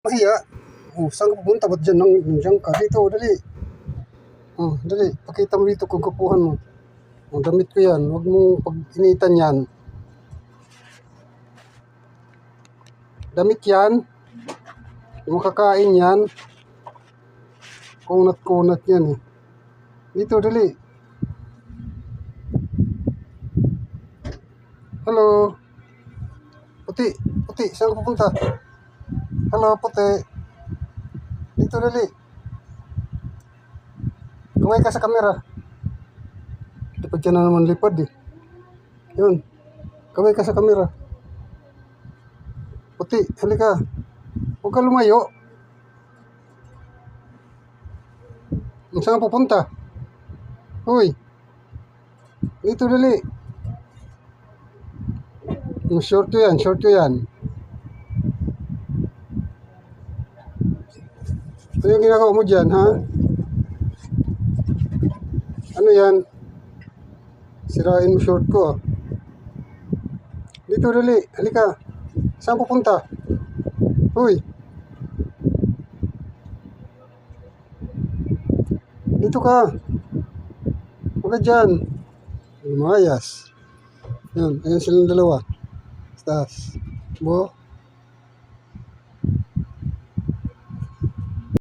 Mahiya. Oh, saan ka pupunta? Ba't dyan, nandiyan ka? Dito, dali. Oh, dali. Pakita mo dito kung kapuhan mo. Oh, damit ko yan. Huwag mong pag-initan yan. Damit yan. Yung makakain yan. Kunat-kunat yan eh. Dito, dali. Hello. Puti, puti. Saan ka pupunta? Hello, puti. Dito, dali. Kumay ka sa camera. Lipad ka na naman lipad eh. Yun. Kamay ka sa camera. Puti, halika. Huwag ka lumayo. Saan ka pupunta? Uy. Dito dali. Yung short ko yan, short ko yan. Ano yung ginagawa mo dyan, ha? Ano yan? Sirain mo short ko, ah. Dito dali, halika. Saan pupunta? Uy. Dito ka. Huwag ka dyan. Lumayas. Yan, ayan silang dalawa. Taas. Bo.